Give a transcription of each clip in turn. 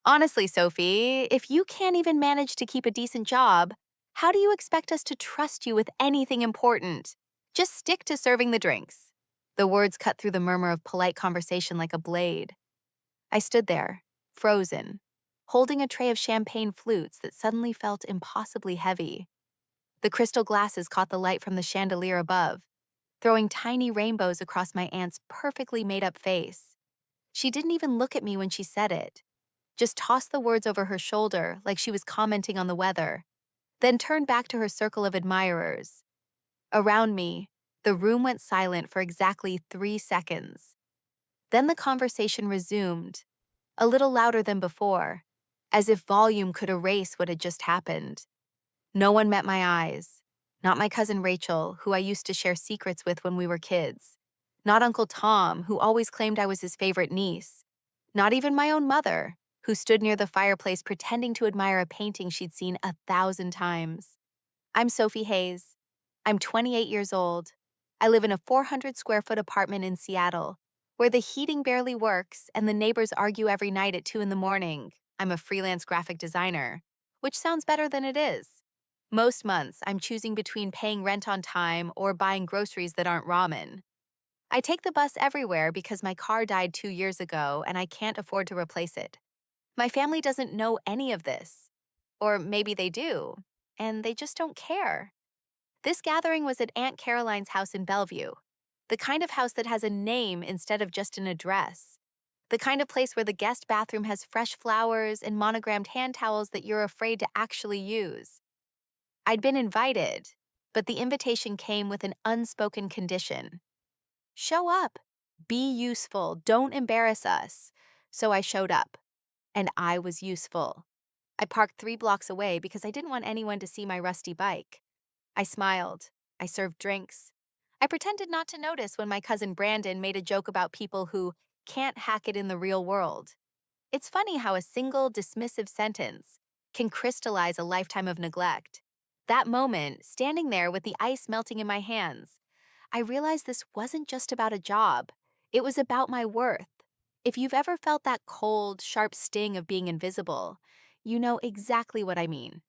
Honestly, Sophie, if you can't even manage to keep a decent job, how do you expect us to trust you with anything important? Just stick to serving the drinks. The words cut through the murmur of polite conversation like a blade. I stood there, frozen, holding a tray of champagne flutes that suddenly felt impossibly heavy. The crystal glasses caught the light from the chandelier above, throwing tiny rainbows across my aunt's perfectly made-up face. She didn't even look at me when she said it, just tossed the words over her shoulder like she was commenting on the weather, then turned back to her circle of admirers. Around me, the room went silent for exactly 3 seconds. Then the conversation resumed, a little louder than before, as if volume could erase what had just happened. No one met my eyes. Not my cousin Rachel, who I used to share secrets with when we were kids. Not Uncle Tom, who always claimed I was his favorite niece. Not even my own mother, who stood near the fireplace pretending to admire a painting she'd seen 1,000 times. I'm Sophie Hayes. I'm 28 years old. I live in a 400 square foot apartment in Seattle, where the heating barely works and the neighbors argue every night at 2 in the morning. I'm a freelance graphic designer, which sounds better than it is. Most months, I'm choosing between paying rent on time or buying groceries that aren't ramen. I take the bus everywhere because my car died 2 years ago and I can't afford to replace it. My family doesn't know any of this. Or maybe they do, and they just don't care. This gathering was at Aunt Caroline's house in Bellevue, the kind of house that has a name instead of just an address. The kind of place where the guest bathroom has fresh flowers and monogrammed hand towels that you're afraid to actually use. I'd been invited, but the invitation came with an unspoken condition. Show up. Be useful. Don't embarrass us. So I showed up, and I was useful. I parked 3 blocks away because I didn't want anyone to see my rusty bike. I smiled. I served drinks. I pretended not to notice when my cousin Brandon made a joke about people who can't hack it in the real world. It's funny how a single dismissive sentence can crystallize a lifetime of neglect. That moment, standing there with the ice melting in my hands, I realized this wasn't just about a job. It was about my worth. If you've ever felt that cold, sharp sting of being invisible, you know exactly what I mean.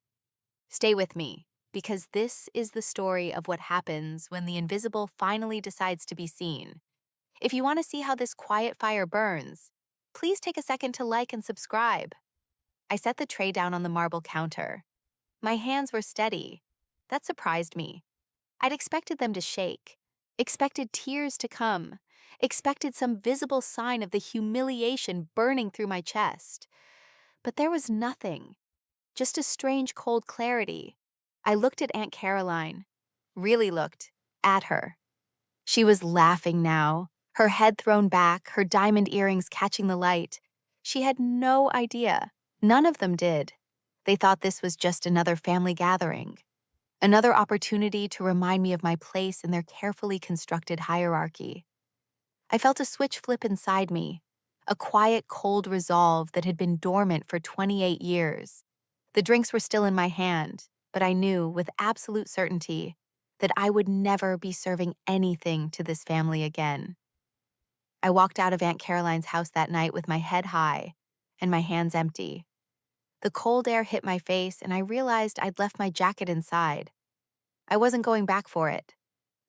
Stay with me, because this is the story of what happens when the invisible finally decides to be seen. If you want to see how this quiet fire burns, please take a second to like and subscribe. I set the tray down on the marble counter. My hands were steady. That surprised me. I'd expected them to shake, expected tears to come, expected some visible sign of the humiliation burning through my chest. But there was nothing, just a strange cold clarity. I looked at Aunt Caroline, really looked at her. She was laughing now, her head thrown back, her diamond earrings catching the light. She had no idea. None of them did. They thought this was just another family gathering, another opportunity to remind me of my place in their carefully constructed hierarchy. I felt a switch flip inside me, a quiet, cold resolve that had been dormant for 28 years. The drinks were still in my hand, but I knew with absolute certainty that I would never be serving anything to this family again. I walked out of Aunt Caroline's house that night with my head high and my hands empty. The cold air hit my face and I realized I'd left my jacket inside. I wasn't going back for it.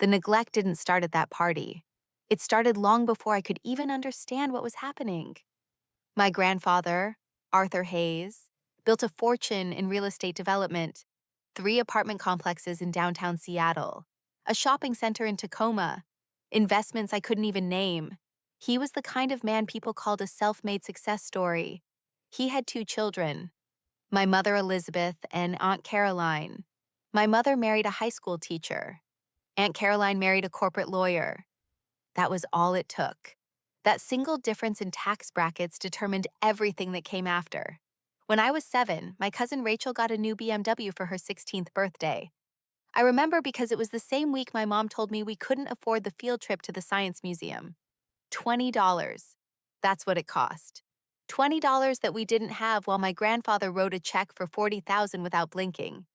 The neglect didn't start at that party. It started long before I could even understand what was happening. My grandfather, Arthur Hayes, built a fortune in real estate development, 3 apartment complexes in downtown Seattle, a shopping center in Tacoma, investments I couldn't even name. He was the kind of man people called a self-made success story. He had 2 children, my mother Elizabeth and Aunt Caroline. My mother married a high school teacher. Aunt Caroline married a corporate lawyer. That was all it took. That single difference in tax brackets determined everything that came after. When I was 7, my cousin Rachel got a new BMW for her 16th birthday. I remember because it was the same week my mom told me we couldn't afford the field trip to the Science Museum. $20. That's what it cost. $20 that we didn't have while my grandfather wrote a check for $40,000 without blinking.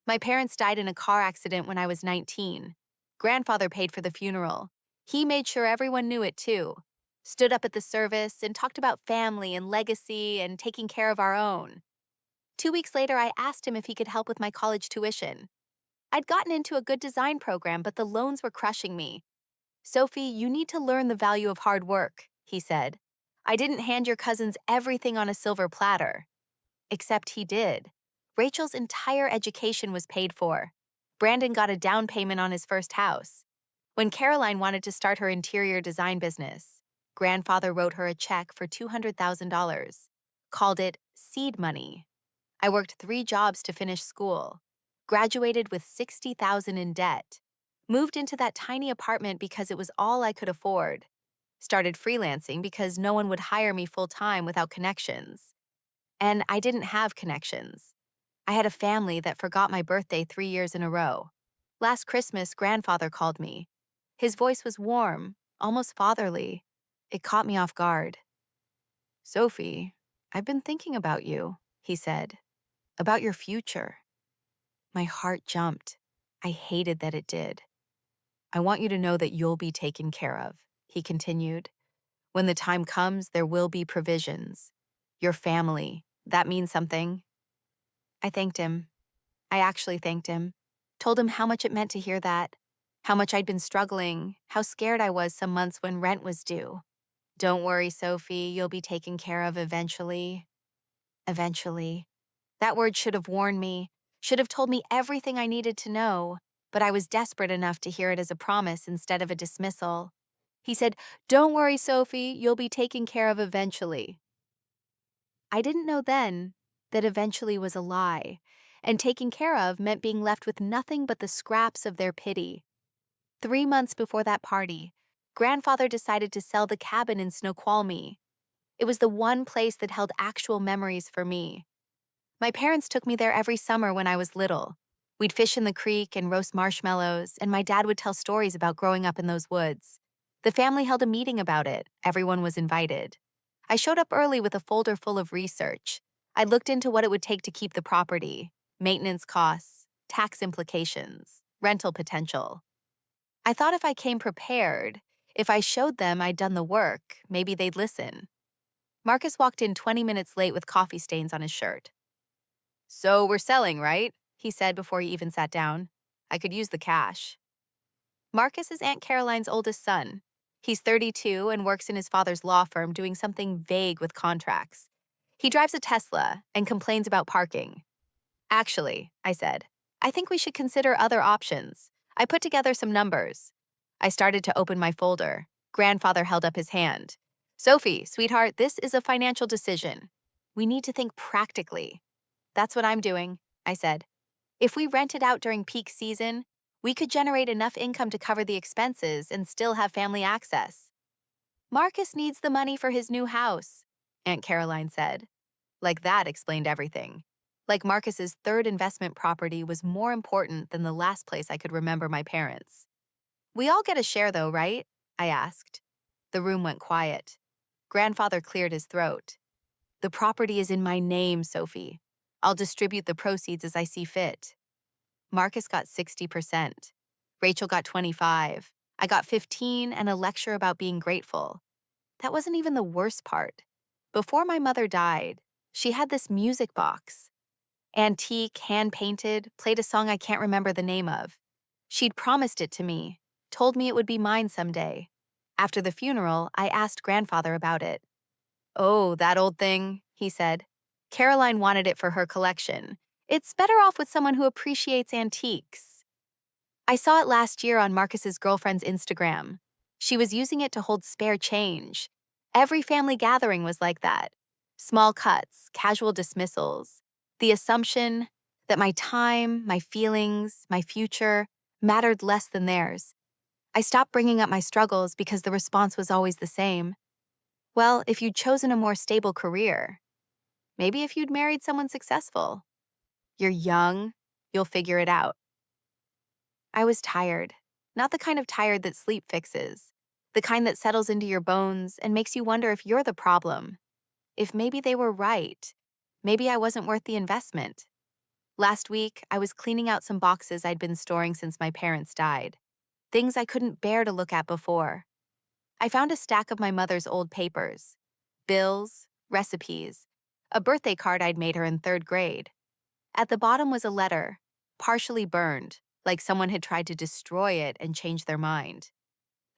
My parents died in a car accident when I was 19. Grandfather paid for the funeral. He made sure everyone knew it too. stood up at the service, and talked about family and legacy and taking care of our own. 2 weeks later, I asked him if he could help with my college tuition. I'd gotten into a good design program, but the loans were crushing me. Sophie, you need to learn the value of hard work, he said. I didn't hand your cousins everything on a silver platter. Except he did. Rachel's entire education was paid for. Brandon got a down payment on his first house. When Caroline wanted to start her interior design business, grandfather wrote her a check for $200,000, called it seed money. I worked 3 jobs to finish school, graduated with $60,000 in debt, moved into that tiny apartment because it was all I could afford, started freelancing because no one would hire me full-time without connections. And I didn't have connections. I had a family that forgot my birthday 3 years in a row. Last Christmas, grandfather called me. His voice was warm, almost fatherly. It caught me off guard. Sophie, I've been thinking about you, he said, about your future. My heart jumped. I hated that it did. I want you to know that you'll be taken care of, he continued. When the time comes, there will be provisions. Your family, that means something. I thanked him. I actually thanked him. Told him how much it meant to hear that, how much I'd been struggling, how scared I was some months when rent was due. Don't worry, Sophie, you'll be taken care of eventually. Eventually. That word should have warned me, should have told me everything I needed to know, but I was desperate enough to hear it as a promise instead of a dismissal. He said, "Don't worry, Sophie, you'll be taken care of eventually." I didn't know then that eventually was a lie, and taken care of meant being left with nothing but the scraps of their pity. 3 months before that party, grandfather decided to sell the cabin in Snoqualmie. It was the one place that held actual memories for me. My parents took me there every summer when I was little. We'd fish in the creek and roast marshmallows, and my dad would tell stories about growing up in those woods. The family held a meeting about it. Everyone was invited. I showed up early with a folder full of research. I looked into what it would take to keep the property, maintenance costs, tax implications, rental potential. I thought if I came prepared, if I showed them I'd done the work, maybe they'd listen. Marcus walked in 20 minutes late with coffee stains on his shirt. "So we're selling, right?" he said before he even sat down. "I could use the cash." Marcus is Aunt Caroline's oldest son. He's 32 and works in his father's law firm doing something vague with contracts. He drives a Tesla and complains about parking. "Actually," I said, "I think we should consider other options." I put together some numbers. I started to open my folder. Grandfather held up his hand. "Sophie, sweetheart, this is a financial decision. We need to think practically." "That's what I'm doing," I said. "If we rent it out during peak season, we could generate enough income to cover the expenses and still have family access." "Marcus needs the money for his new house," Aunt Caroline said. Like that explained everything. Like Marcus's third investment property was more important than the last place I could remember my parents. "We all get a share though, right?" I asked. The room went quiet. Grandfather cleared his throat. "The property is in my name, Sophie. I'll distribute the proceeds as I see fit." Marcus got 60%. Rachel got 25. I got 15 and a lecture about being grateful. That wasn't even the worst part. Before my mother died, she had this music box. Antique, hand-painted, played a song I can't remember the name of. She'd promised it to me, told me it would be mine someday. After the funeral, I asked grandfather about it. "Oh, that old thing," he said. "Caroline wanted it for her collection. It's better off with someone who appreciates antiques." I saw it last year on Marcus's girlfriend's Instagram. She was using it to hold spare change. Every family gathering was like that. Small cuts, casual dismissals. The assumption that my time, my feelings, my future mattered less than theirs. I stopped bringing up my struggles because the response was always the same. "Well, if you'd chosen a more stable career. Maybe if you'd married someone successful. You're young, you'll figure it out." I was tired. Not the kind of tired that sleep fixes. The kind that settles into your bones and makes you wonder if you're the problem. If maybe they were right. Maybe I wasn't worth the investment. Last week, I was cleaning out some boxes I'd been storing since my parents died. Things I couldn't bear to look at before. I found a stack of my mother's old papers, bills, recipes, a birthday card I'd made her in third grade. At the bottom was a letter, partially burned, like someone had tried to destroy it and change their mind.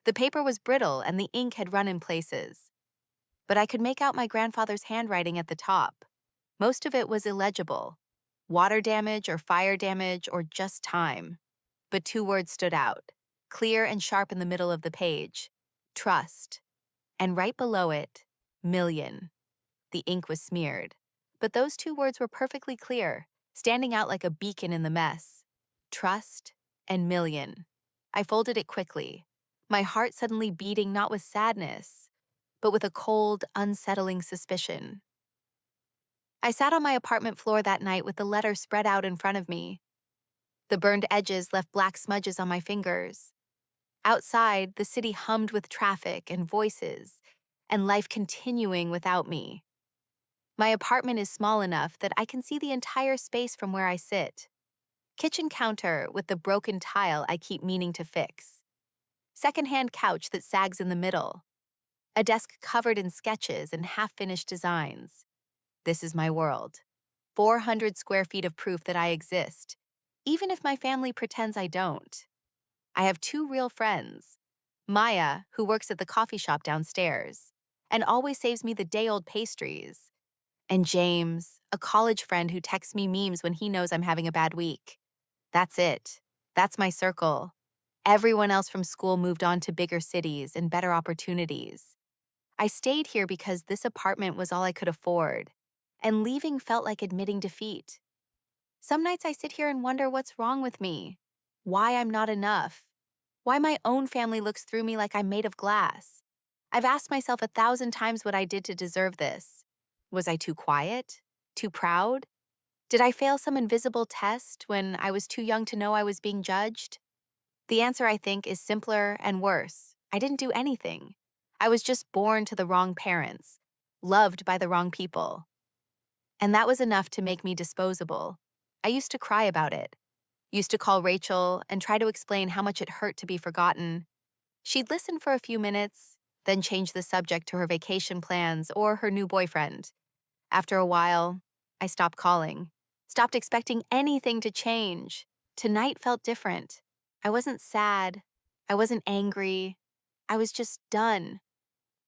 The paper was brittle and the ink had run in places, but I could make out my grandfather's handwriting at the top. Most of it was illegible, water damage or fire damage or just time. But two words stood out, clear and sharp in the middle of the page: trust. And right below it, million. The ink was smeared, but those two words were perfectly clear, standing out like a beacon in the mess: trust and million. I folded it quickly, my heart suddenly beating not with sadness, but with a cold, unsettling suspicion. I sat on my apartment floor that night with the letter spread out in front of me. The burned edges left black smudges on my fingers. Outside, the city hummed with traffic and voices, and life continuing without me. My apartment is small enough that I can see the entire space from where I sit. Kitchen counter with the broken tile I keep meaning to fix. Secondhand couch that sags in the middle. A desk covered in sketches and half-finished designs. This is my world. 400 square feet of proof that I exist, even if my family pretends I don't. I have two real friends: Maya, who works at the coffee shop downstairs and always saves me the day-old pastries, and James, a college friend who texts me memes when he knows I'm having a bad week. That's it. That's my circle. Everyone else from school moved on to bigger cities and better opportunities. I stayed here because this apartment was all I could afford, and leaving felt like admitting defeat. Some nights I sit here and wonder what's wrong with me, why I'm not enough, why my own family looks through me like I'm made of glass. I've asked myself 1,000 times what I did to deserve this. Was I too quiet? Too proud? Did I fail some invisible test when I was too young to know I was being judged? The answer, I think, is simpler and worse. I didn't do anything. I was just born to the wrong parents, loved by the wrong people. And that was enough to make me disposable. I used to cry about it, used to call Rachel and try to explain how much it hurt to be forgotten. She'd listen for a few minutes, then change the subject to her vacation plans or her new boyfriend. After a while, I stopped calling, stopped expecting anything to change. Tonight felt different. I wasn't sad. I wasn't angry. I was just done.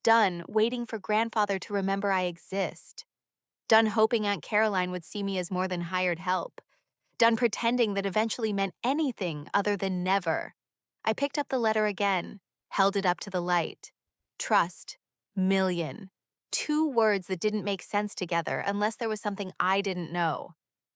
Done waiting for grandfather to remember I exist. Done hoping Aunt Caroline would see me as more than hired help. Done pretending that eventually meant anything other than never. I picked up the letter again, held it up to the light. Trust, million. Two words that didn't make sense together unless there was something I didn't know.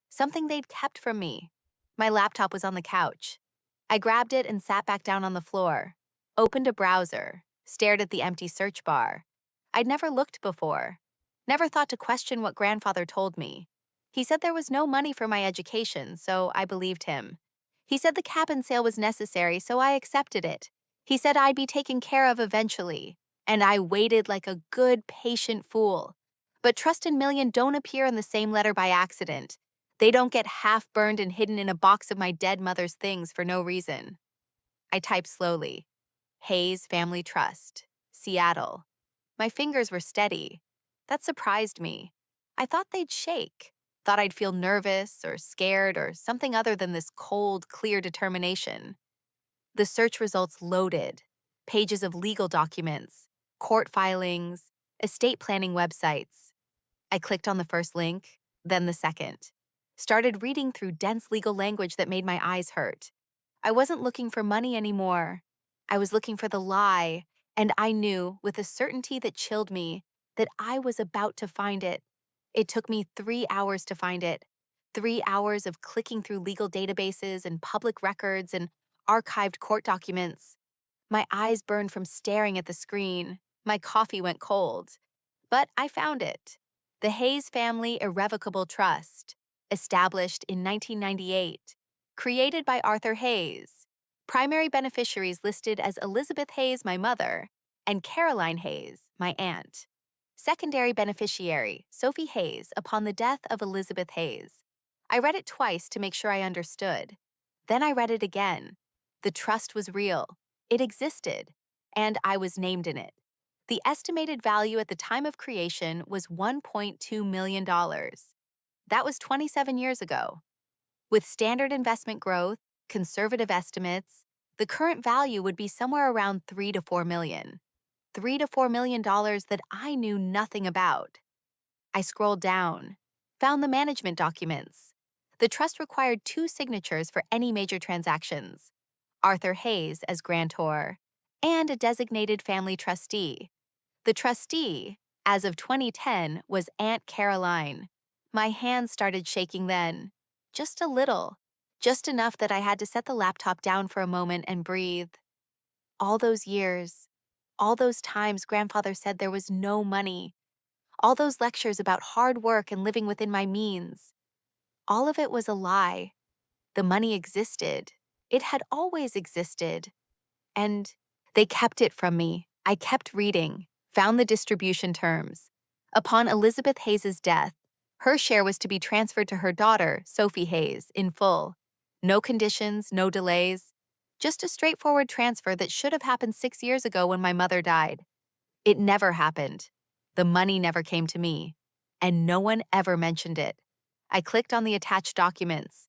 Something they'd kept from me. My laptop was on the couch. I grabbed it and sat back down on the floor. Opened a browser, stared at the empty search bar. I'd never looked before. Never thought to question what grandfather told me. He said there was no money for my education, so I believed him. He said the cabin sale was necessary, so I accepted it. He said I'd be taken care of eventually, and I waited like a good, patient fool. But trust and million don't appear in the same letter by accident. They don't get half burned and hidden in a box of my dead mother's things for no reason. I typed slowly. Hayes Family Trust, Seattle. My fingers were steady. That surprised me. I thought they'd shake. Thought I'd feel nervous or scared or something other than this cold, clear determination. The search results loaded. Pages of legal documents, court filings, estate planning websites. I clicked on the first link, then the second. Started reading through dense legal language that made my eyes hurt. I wasn't looking for money anymore. I was looking for the lie, and I knew, with a certainty that chilled me, that I was about to find it. It took me 3 hours to find it. 3 hours of clicking through legal databases and public records and archived court documents. My eyes burned from staring at the screen. My coffee went cold. But I found it. The Hayes Family Irrevocable Trust, established in 1998, created by Arthur Hayes. Primary beneficiaries listed as Elizabeth Hayes, my mother, and Caroline Hayes, my aunt. Secondary beneficiary, Sophie Hayes, upon the death of Elizabeth Hayes. I read it twice to make sure I understood. Then I read it again. The trust was real. It existed. and I was named in it. The estimated value at the time of creation was $1.2 million. That was 27 years ago. With standard investment growth, conservative estimates, the current value would be somewhere around 3 to 4 million. $3 to $4 million that I knew nothing about. I scrolled down, found the management documents. The trust required 2 signatures for any major transactions: Arthur Hayes as grantor and a designated family trustee. The trustee, as of 2010, was Aunt Caroline. My hands started shaking then. Just a little. Just enough that I had to set the laptop down for a moment and breathe. All those years, all those times grandfather said there was no money, all those lectures about hard work and living within my means. All of it was a lie. The money existed. It had always existed. And they kept it from me. I kept reading, found the distribution terms. Upon Elizabeth Hayes's death, her share was to be transferred to her daughter, Sophie Hayes, in full. No conditions, no delays. Just a straightforward transfer that should have happened 6 years ago when my mother died. It never happened. The money never came to me, and no one ever mentioned it. I clicked on the attached documents,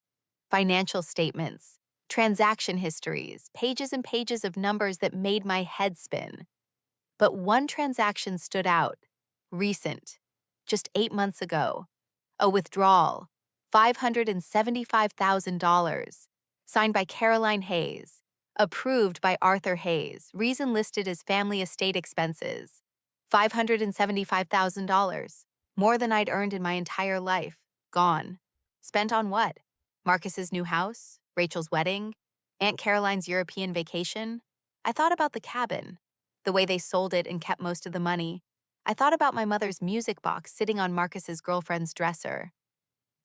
financial statements, transaction histories, pages and pages of numbers that made my head spin. But one transaction stood out, recent, just 8 months ago. A withdrawal, $575,000, signed by Caroline Hayes, approved by Arthur Hayes, reason listed as family estate expenses. $575,000, more than I'd earned in my entire life, gone. Spent on what? Marcus's new house? Rachel's wedding? Aunt Caroline's European vacation? I thought about the cabin, the way they sold it and kept most of the money. I thought about my mother's music box sitting on Marcus's girlfriend's dresser.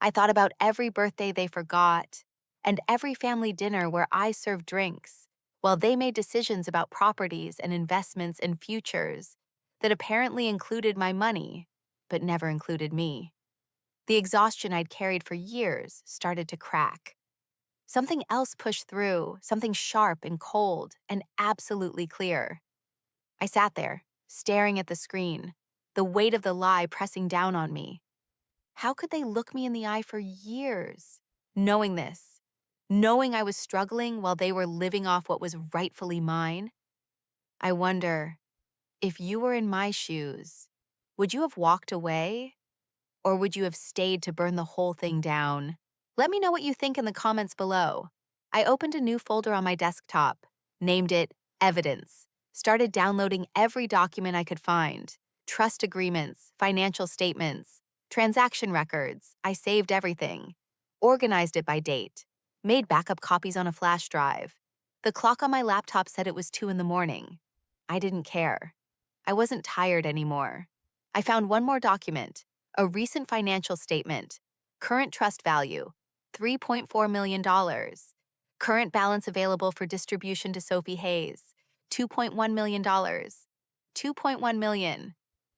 I thought about every birthday they forgot, and every family dinner where I served drinks, while they made decisions about properties and investments and futures that apparently included my money, but never included me. The exhaustion I'd carried for years started to crack. Something else pushed through, something sharp and cold and absolutely clear. I sat there, staring at the screen, the weight of the lie pressing down on me. How could they look me in the eye for years, knowing this, knowing I was struggling while they were living off what was rightfully mine? I wonder, if you were in my shoes, would you have walked away, or would you have stayed to burn the whole thing down? Let me know what you think in the comments below. I opened a new folder on my desktop, named it Evidence, started downloading every document I could find: trust agreements, financial statements, transaction records. I saved everything, organized it by date, made backup copies on a flash drive. The clock on my laptop said it was 2 in the morning. I didn't care. I wasn't tired anymore. I found one more document, a recent financial statement. Current trust value, $3.4 million. Current balance available for distribution to Sophie Hayes, $2.1 million. $2.1 million.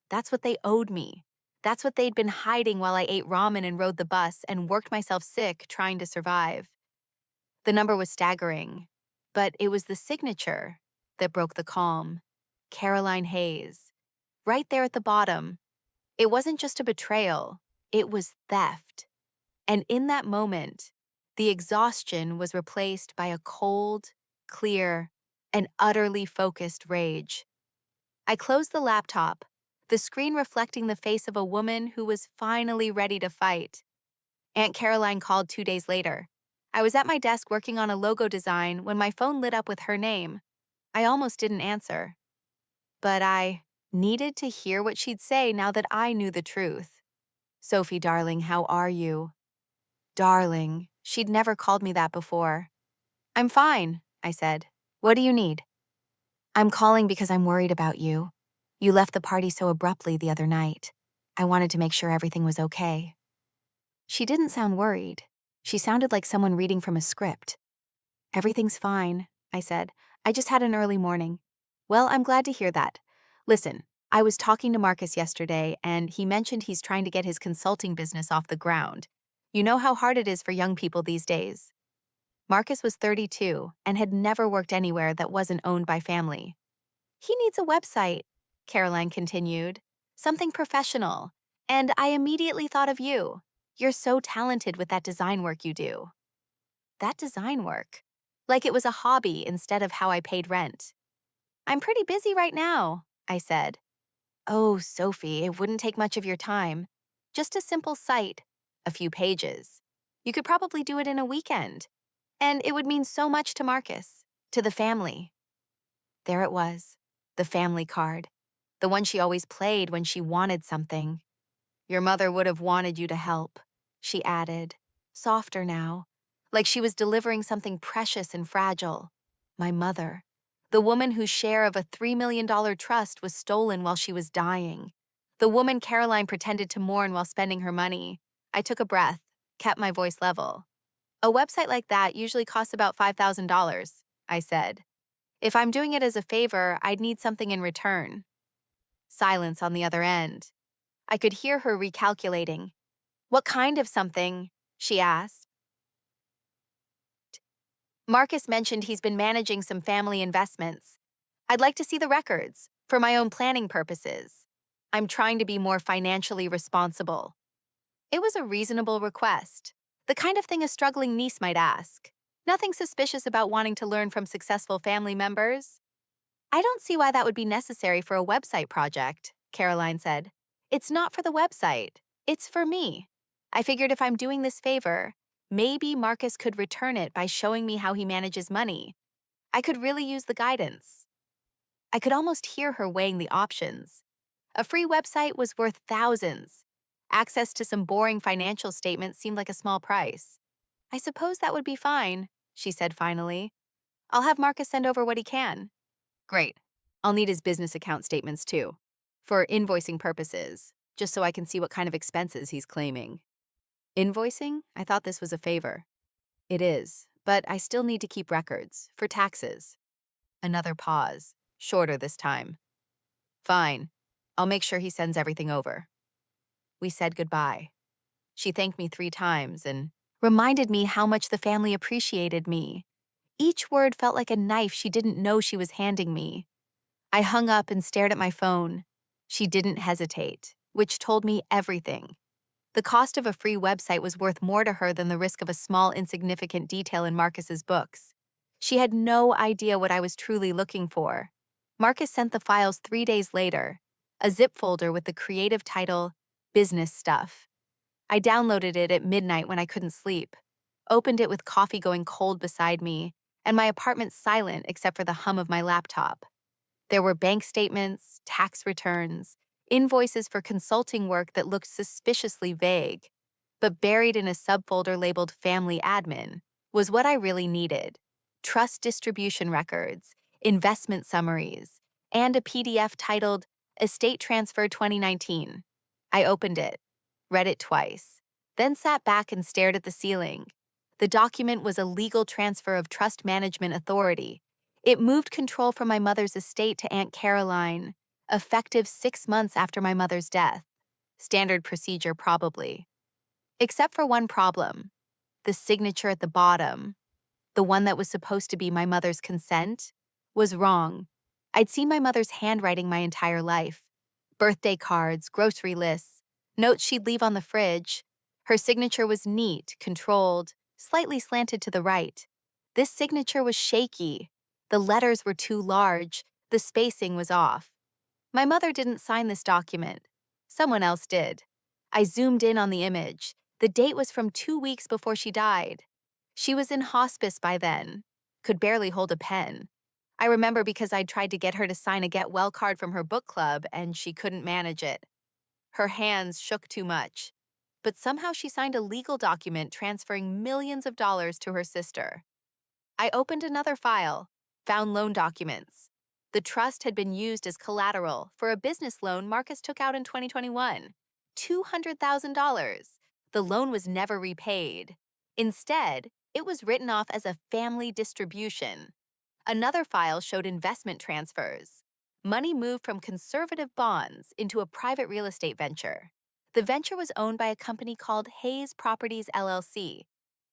That's what they owed me. That's what they'd been hiding while I ate ramen and rode the bus and worked myself sick trying to survive. The number was staggering, but it was the signature that broke the calm. Caroline Hayes. Right there at the bottom. It wasn't just a betrayal, it was theft. And in that moment, the exhaustion was replaced by a cold, clear, and utterly focused rage. I closed the laptop, the screen reflecting the face of a woman who was finally ready to fight. Aunt Caroline called 2 days later. I was at my desk working on a logo design when my phone lit up with her name. I almost didn't answer. But I needed to hear what she'd say now that I knew the truth. "Sophie, darling, how are you?" Darling. She'd never called me that before. "I'm fine," I said. "What do you need?" "I'm calling because I'm worried about you. You left the party so abruptly the other night. I wanted to make sure everything was okay." She didn't sound worried. She sounded like someone reading from a script. "Everything's fine," I said. "I just had an early morning." "Well, I'm glad to hear that. Listen, I was talking to Marcus yesterday, and he mentioned he's trying to get his consulting business off the ground. You know how hard it is for young people these days." Marcus was 32 and had never worked anywhere that wasn't owned by family. He needs a website, Caroline continued. Something professional. And I immediately thought of you. You're so talented with that design work you do. That design work? Like it was a hobby instead of how I paid rent. I'm pretty busy right now, I said. Oh, Sophie, it wouldn't take much of your time. Just a simple site, a few pages. You could probably do it in a weekend. And it would mean so much to Marcus, to the family. There it was, the family card, the one she always played when she wanted something. Your mother would have wanted you to help, she added, softer now, like she was delivering something precious and fragile. My mother, the woman whose share of a $3 million trust was stolen while she was dying. The woman Caroline pretended to mourn while spending her money. I took a breath, kept my voice level. A website like that usually costs about $5,000, I said. If I'm doing it as a favor, I'd need something in return. Silence on the other end. I could hear her recalculating. What kind of something? She asked. Marcus mentioned he's been managing some family investments. I'd like to see the records, for my own planning purposes. I'm trying to be more financially responsible. It was a reasonable request, the kind of thing a struggling niece might ask. Nothing suspicious about wanting to learn from successful family members. I don't see why that would be necessary for a website project, Caroline said. It's not for the website. It's for me. I figured if I'm doing this favor, maybe Marcus could return it by showing me how he manages money. I could really use the guidance. I could almost hear her weighing the options. A free website was worth thousands. Access to some boring financial statements seemed like a small price. I suppose that would be fine, she said finally. I'll have Marcus send over what he can. Great. I'll need his business account statements too, for invoicing purposes, just so I can see what kind of expenses he's claiming. Invoicing? I thought this was a favor. It is, but I still need to keep records, for taxes. Another pause, shorter this time. Fine. I'll make sure he sends everything over. We said goodbye. She thanked me 3 times and reminded me how much the family appreciated me. Each word felt like a knife she didn't know she was handing me. I hung up and stared at my phone. She didn't hesitate, which told me everything. The cost of a free website was worth more to her than the risk of a small, insignificant detail in Marcus's books. She had no idea what I was truly looking for. Marcus sent the files 3 days later, a zip folder with the creative title, Business Stuff. I downloaded it at midnight when I couldn't sleep, opened it with coffee going cold beside me, and my apartment silent except for the hum of my laptop. There were bank statements, tax returns, invoices for consulting work that looked suspiciously vague, but buried in a subfolder labeled Family Admin was what I really needed. Trust distribution records, investment summaries, and a PDF titled Estate Transfer 2019. I opened it, read it twice, then sat back and stared at the ceiling. The document was a legal transfer of trust management authority. It moved control from my mother's estate to Aunt Caroline, effective 6 months after my mother's death. Standard procedure, probably. Except for one problem. The signature at the bottom, the one that was supposed to be my mother's consent, was wrong. I'd seen my mother's handwriting my entire life. Birthday cards, grocery lists, notes she'd leave on the fridge. Her signature was neat, controlled, slightly slanted to the right. This signature was shaky. The letters were too large. The spacing was off. My mother didn't sign this document. Someone else did. I zoomed in on the image. The date was from 2 weeks before she died. She was in hospice by then, could barely hold a pen. I remember because I'd tried to get her to sign a get well card from her book club and she couldn't manage it. Her hands shook too much. But somehow she signed a legal document transferring millions of dollars to her sister. I opened another file, found loan documents. The trust had been used as collateral for a business loan Marcus took out in 2021. $200,000. The loan was never repaid. Instead, it was written off as a family distribution. Another file showed investment transfers. Money moved from conservative bonds into a private real estate venture. The venture was owned by a company called Hayes Properties LLC.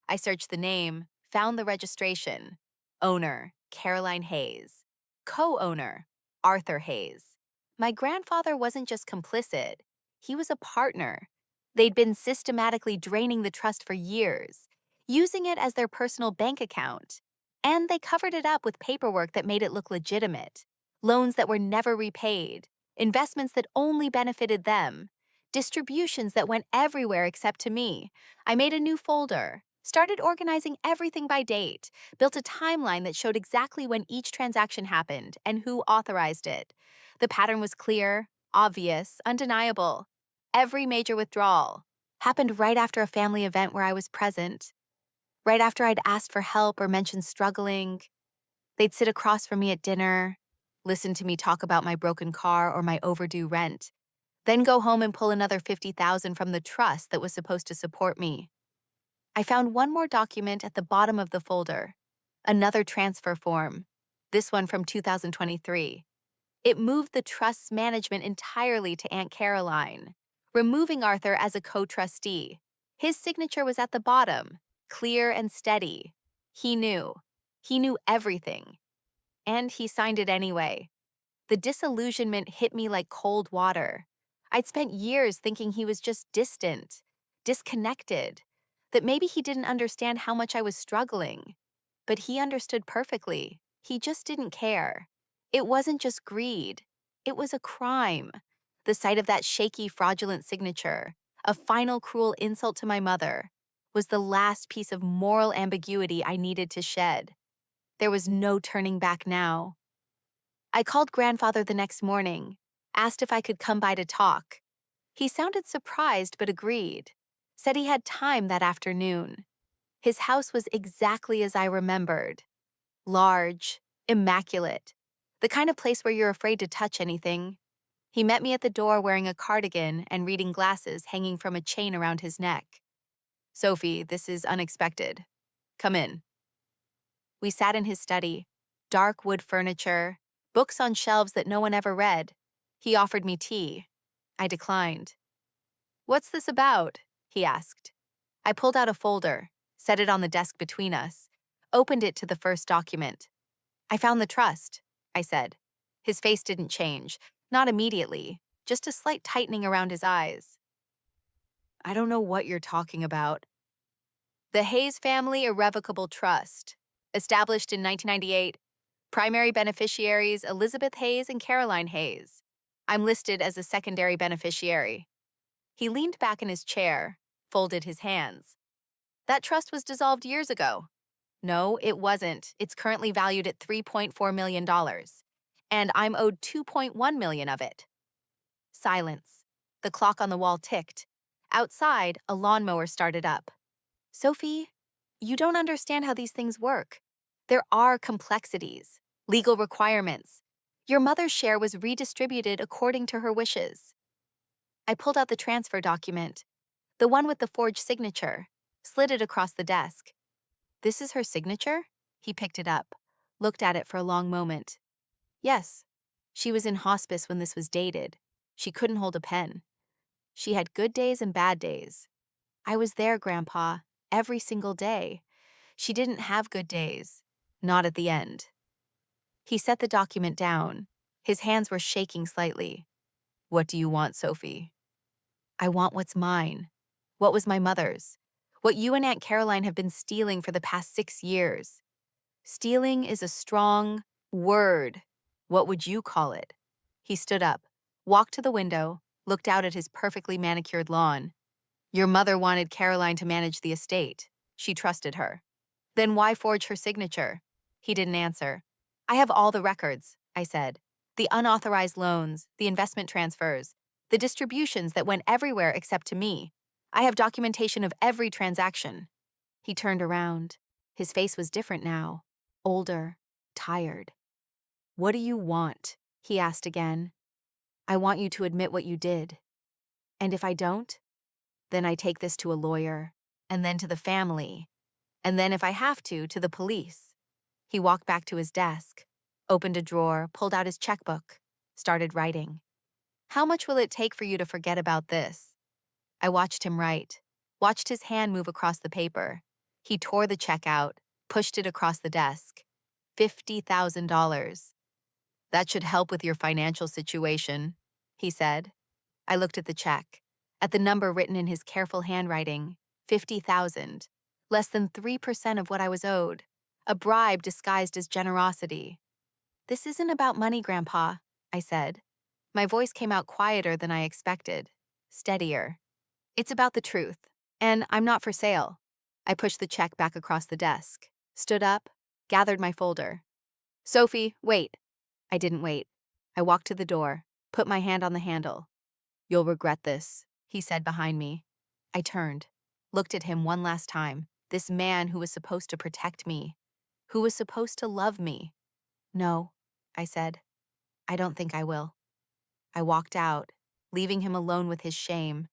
I searched the name, found the registration. Owner, Caroline Hayes. Co-owner, Arthur Hayes. My grandfather wasn't just complicit, he was a partner. They'd been systematically draining the trust for years, using it as their personal bank account. And they covered it up with paperwork that made it look legitimate. Loans that were never repaid, investments that only benefited them, distributions that went everywhere except to me. I made a new folder, started organizing everything by date, built a timeline that showed exactly when each transaction happened and who authorized it. The pattern was clear, obvious, undeniable. Every major withdrawal happened right after a family event where I was present, right after I'd asked for help or mentioned struggling. They'd sit across from me at dinner, listen to me talk about my broken car or my overdue rent, then go home and pull another $50,000 from the trust that was supposed to support me. I found one more document at the bottom of the folder, another transfer form, this one from 2023. It moved the trust's management entirely to Aunt Caroline, removing Arthur as a co-trustee. His signature was at the bottom, clear and steady. He knew. He knew everything. And he signed it anyway. The disillusionment hit me like cold water. I'd spent years thinking he was just distant, disconnected, that maybe he didn't understand how much I was struggling. But he understood perfectly. He just didn't care. It wasn't just greed. It was a crime. The sight of that shaky, fraudulent signature, a final cruel insult to my mother, was the last piece of moral ambiguity I needed to shed. There was no turning back now. I called grandfather the next morning, asked if I could come by to talk. He sounded surprised but agreed, said he had time that afternoon. His house was exactly as I remembered. Large, immaculate, the kind of place where you're afraid to touch anything. He met me at the door wearing a cardigan and reading glasses hanging from a chain around his neck. "Sophie, this is unexpected. Come in." We sat in his study, dark wood furniture, books on shelves that no one ever read. He offered me tea. I declined. "What's this about?" he asked. I pulled out a folder, set it on the desk between us, opened it to the first document. "I found the trust," I said. His face didn't change, not immediately, just a slight tightening around his eyes. "I don't know what you're talking about." "The Hayes Family Irrevocable Trust, established in 1998, primary beneficiaries Elizabeth Hayes and Caroline Hayes. I'm listed as a secondary beneficiary." He leaned back in his chair, folded his hands. "That trust was dissolved years ago." "No, it wasn't. It's currently valued at $3.4 million, and I'm owed $2.1 million of it." Silence. The clock on the wall ticked. Outside, a lawnmower started up. "Sophie, you don't understand how these things work. There are complexities, legal requirements. Your mother's share was redistributed according to her wishes." I pulled out the transfer document, the one with the forged signature, slid it across the desk. "This is her signature?" He picked it up, looked at it for a long moment. "Yes. She was in hospice when this was dated. She couldn't hold a pen. She had good days and bad days. I was there, Grandpa, every single day. She didn't have good days. Not at the end." He set the document down. His hands were shaking slightly. "What do you want, Sophie?" "I want what's mine. What was my mother's. What you and Aunt Caroline have been stealing for the past 6 years. Stealing is a strong word. What would you call it?" He stood up, walked to the window, looked out at his perfectly manicured lawn. "Your mother wanted Caroline to manage the estate. She trusted her. Then why forge her signature?" He didn't answer. "I have all the records," I said. "The unauthorized loans, the investment transfers, the distributions that went everywhere except to me. I have documentation of every transaction." He turned around. His face was different now, older, tired. "What do you want?" he asked again. "I want you to admit what you did. And if I don't, then I take this to a lawyer, and then to the family, and then if I have to the police." He walked back to his desk, opened a drawer, pulled out his checkbook, started writing. "How much will it take for you to forget about this?" I watched him write, watched his hand move across the paper. He tore the check out, pushed it across the desk. $50,000. That should help with your financial situation, he said. I looked at the check, at the number written in his careful handwriting, 50,000, less than 3% of what I was owed, a bribe disguised as generosity. This isn't about money, Grandpa, I said. My voice came out quieter than I expected, steadier. It's about the truth, and I'm not for sale. I pushed the check back across the desk, stood up, gathered my folder. Sophie, wait. I didn't wait. I walked to the door, put my hand on the handle. You'll regret this, he said behind me. I turned, looked at him one last time, this man who was supposed to protect me, who was supposed to love me. No, I said. I don't think I will. I walked out, leaving him alone with his shame,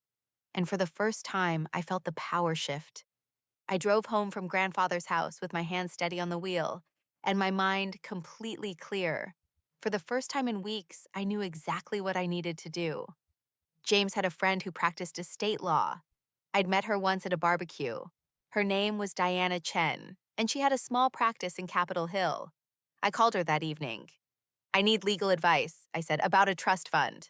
and for the first time, I felt the power shift. I drove home from grandfather's house with my hand steady on the wheel, and my mind completely clear. For the first time in weeks, I knew exactly what I needed to do. James had a friend who practiced estate law. I'd met her once at a barbecue. Her name was Diana Chen, and she had a small practice in Capitol Hill. I called her that evening. I need legal advice, I said, about a trust fund.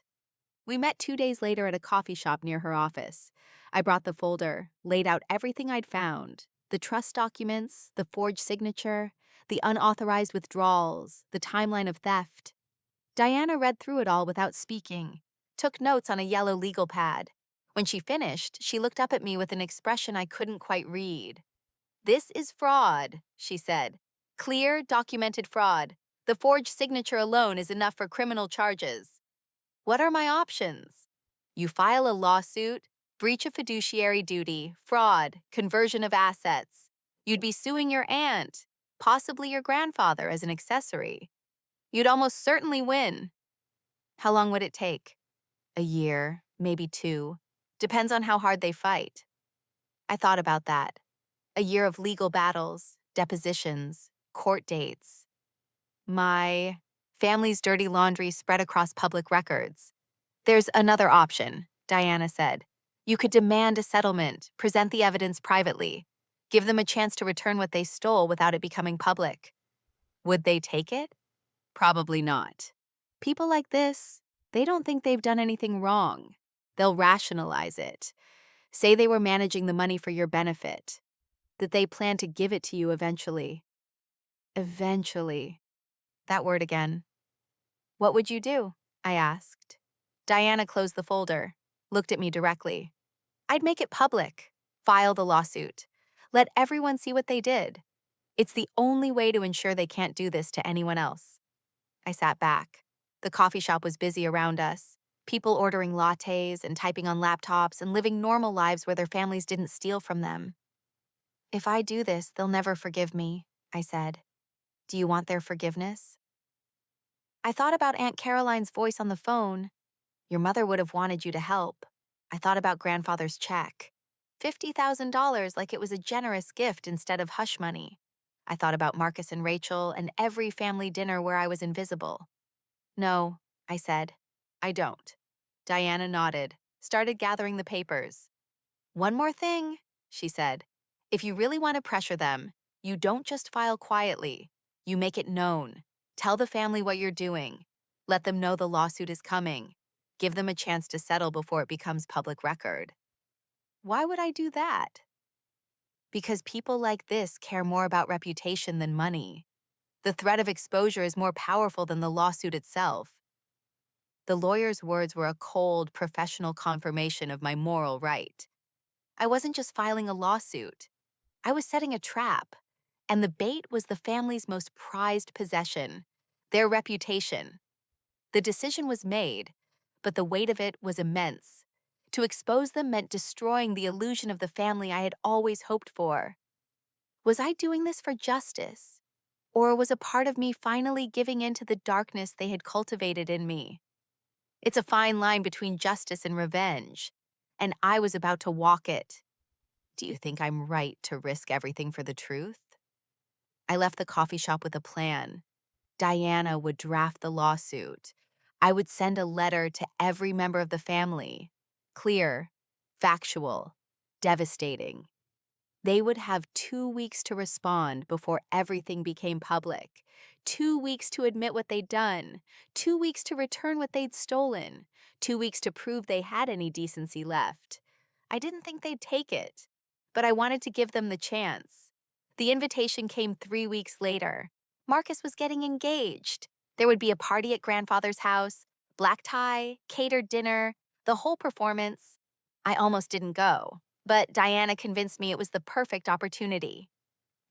We met 2 days later at a coffee shop near her office. I brought the folder, laid out everything I'd found, the trust documents, the forged signature, the unauthorized withdrawals, the timeline of theft. Diana read through it all without speaking, took notes on a yellow legal pad. When she finished, she looked up at me with an expression I couldn't quite read. This is fraud, she said. Clear, documented fraud. The forged signature alone is enough for criminal charges. What are my options? You file a lawsuit, breach of fiduciary duty, fraud, conversion of assets. You'd be suing your aunt, possibly your grandfather as an accessory. You'd almost certainly win. How long would it take? A year, maybe 2. Depends on how hard they fight. I thought about that. A year of legal battles, depositions, court dates. My family's dirty laundry spread across public records. There's another option, Diana said. You could demand a settlement, present the evidence privately, give them a chance to return what they stole without it becoming public. Would they take it? Probably not. People like this, they don't think they've done anything wrong. They'll rationalize it, say they were managing the money for your benefit, that they plan to give it to you eventually. Eventually. That word again. What would you do? I asked. Diana closed the folder, looked at me directly. I'd make it public, file the lawsuit, let everyone see what they did. It's the only way to ensure they can't do this to anyone else. I sat back. The coffee shop was busy around us, people ordering lattes and typing on laptops and living normal lives where their families didn't steal from them. If I do this, they'll never forgive me, I said. Do you want their forgiveness? I thought about Aunt Caroline's voice on the phone. Your mother would have wanted you to help. I thought about grandfather's check. $50,000 like it was a generous gift instead of hush money. I thought about Marcus and Rachel and every family dinner where I was invisible. No, I said. I don't. Diana nodded, started gathering the papers. One more thing, she said. If you really want to pressure them, you don't just file quietly. You make it known. Tell the family what you're doing. Let them know the lawsuit is coming. Give them a chance to settle before it becomes public record. Why would I do that? Because people like this care more about reputation than money. The threat of exposure is more powerful than the lawsuit itself. The lawyer's words were a cold, professional confirmation of my moral right. I wasn't just filing a lawsuit. I was setting a trap, and the bait was the family's most prized possession, their reputation. The decision was made, but the weight of it was immense. To expose them meant destroying the illusion of the family I had always hoped for. Was I doing this for justice? Or was a part of me finally giving in to the darkness they had cultivated in me? It's a fine line between justice and revenge, and I was about to walk it. Do you think I'm right to risk everything for the truth? I left the coffee shop with a plan. Diana would draft the lawsuit. I would send a letter to every member of the family. Clear, factual, devastating. They would have 2 weeks to respond before everything became public. 2 weeks to admit what they'd done. 2 weeks to return what they'd stolen. 2 weeks to prove they had any decency left. I didn't think they'd take it, but I wanted to give them the chance. The invitation came 3 weeks later. Marcus was getting engaged. There would be a party at grandfather's house, black tie, catered dinner, the whole performance. I almost didn't go. But Diana convinced me it was the perfect opportunity.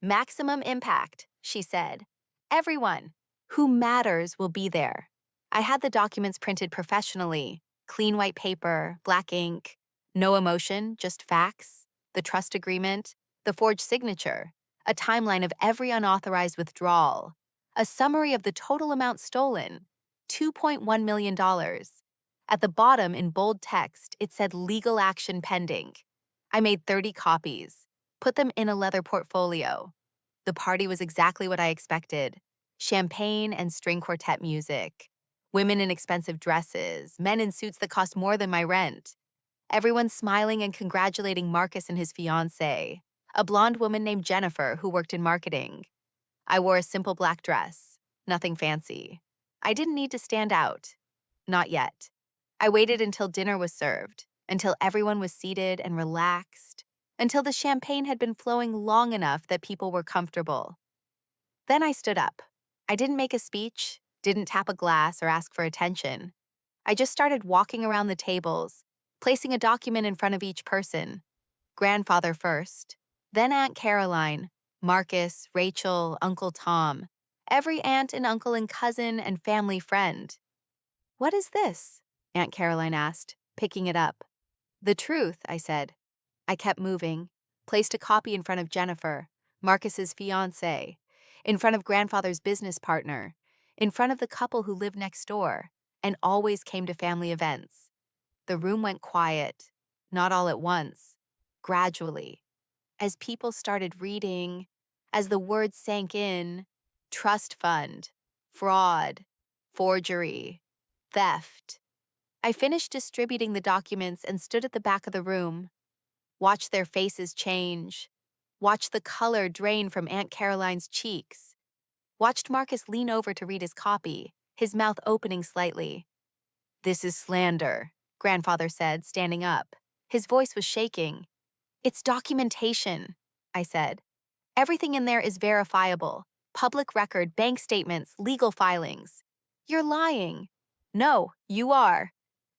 Maximum impact, she said. Everyone who matters will be there. I had the documents printed professionally, clean white paper, black ink, no emotion, just facts, the trust agreement, the forged signature, a timeline of every unauthorized withdrawal, a summary of the total amount stolen, $2.1 million. At the bottom, in bold text, it said legal action pending. I made 30 copies, put them in a leather portfolio. The party was exactly what I expected. Champagne and string quartet music. Women in expensive dresses, men in suits that cost more than my rent. Everyone smiling and congratulating Marcus and his fiancée, a blonde woman named Jennifer who worked in marketing. I wore a simple black dress, nothing fancy. I didn't need to stand out. Not yet. I waited until dinner was served, until everyone was seated and relaxed, until the champagne had been flowing long enough that people were comfortable. Then I stood up. I didn't make a speech, didn't tap a glass or ask for attention. I just started walking around the tables, placing a document in front of each person. Grandfather first, then Aunt Caroline, Marcus, Rachel, Uncle Tom, every aunt and uncle and cousin and family friend. "What is this?" Aunt Caroline asked, picking it up. "The truth," I said. I kept moving, placed a copy in front of Jennifer, Marcus's fiancée, in front of grandfather's business partner, in front of the couple who lived next door, and always came to family events. The room went quiet, not all at once, gradually. As people started reading, as the words sank in, trust fund, fraud, forgery, theft. I finished distributing the documents and stood at the back of the room, watched their faces change, watched the color drain from Aunt Caroline's cheeks, watched Marcus lean over to read his copy, his mouth opening slightly. "This is slander," Grandfather said, standing up. His voice was shaking. "It's documentation," I said. "Everything in there is verifiable. Public record, bank statements, legal filings." "You're lying." "No, you are."